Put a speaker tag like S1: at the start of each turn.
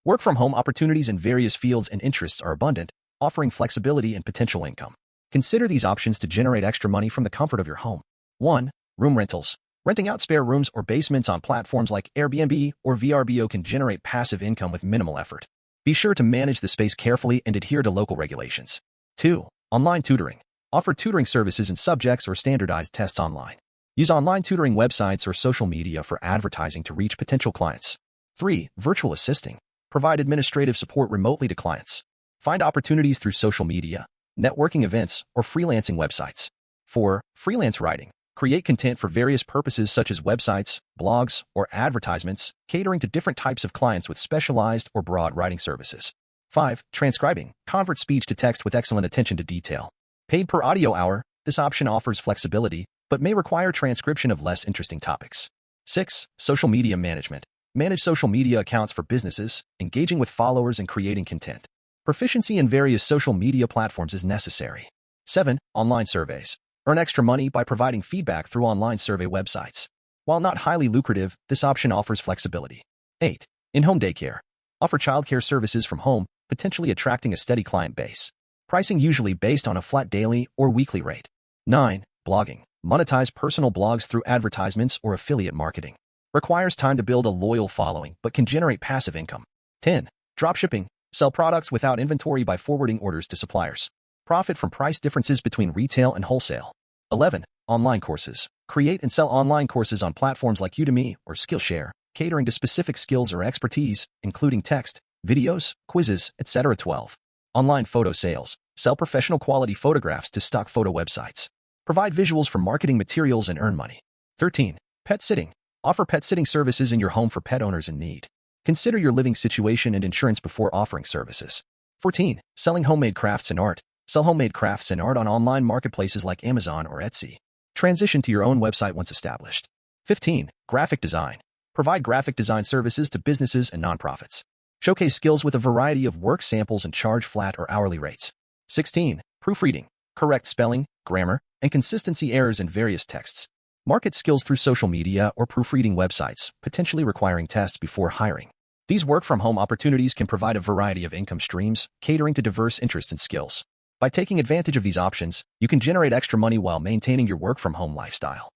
S1: Work-from-home opportunities in various fields and interests are abundant, offering flexibility and potential income. Consider these options to generate extra money from the comfort of your home. 1. Room rentals. Renting out spare rooms or basements on platforms like Airbnb or VRBO can generate passive income with minimal effort. Be sure to manage the space carefully and adhere to local regulations. 2. Online tutoring. Offer tutoring services in subjects or standardized tests online. Use online tutoring websites or social media for advertising to reach potential clients. 3. Virtual assisting. Provide administrative support remotely to clients. Find opportunities through social media, networking events, or freelancing websites. 4. Freelance writing. Create content for various purposes such as websites, blogs, or advertisements, catering to different types of clients with specialized or broad writing services. 5. Transcribing. Convert speech to text with excellent attention to detail. Paid per audio hour. This option offers flexibility, but may require transcription of less interesting topics. 6. Social media management. Manage social media accounts for businesses, engaging with followers and creating content. Proficiency in various social media platforms is necessary. 7. Online surveys. Earn extra money by providing feedback through online survey websites. While not highly lucrative, this option offers flexibility. 8. In-home daycare. Offer childcare services from home, potentially attracting a steady client base. Pricing usually based on a flat daily or weekly rate. 9. Blogging. Monetize personal blogs through advertisements or affiliate marketing. Requires time to build a loyal following, but can generate passive income. 10. Dropshipping. Sell products without inventory by forwarding orders to suppliers. Profit from price differences between retail and wholesale. 11. Online courses. Create and sell online courses on platforms like Udemy or Skillshare, catering to specific skills or expertise, including text, videos, quizzes, etc. 12. Online photo sales. Sell professional quality photographs to stock photo websites. Provide visuals for marketing materials and earn money. 13. Pet sitting. Offer pet sitting services in your home for pet owners in need. Consider your living situation and insurance before offering services. 14. Selling homemade crafts and art. Sell homemade crafts and art on online marketplaces like Amazon or Etsy. Transition to your own website once established. 15. Graphic design. Provide graphic design services to businesses and nonprofits. Showcase skills with a variety of work samples and charge flat or hourly rates. 16. Proofreading. Correct spelling, grammar, and consistency errors in various texts. Market skills through social media or proofreading websites, potentially requiring tests before hiring. These work-from-home opportunities can provide a variety of income streams, catering to diverse interests and skills. By taking advantage of these options, you can generate extra money while maintaining your work-from-home lifestyle.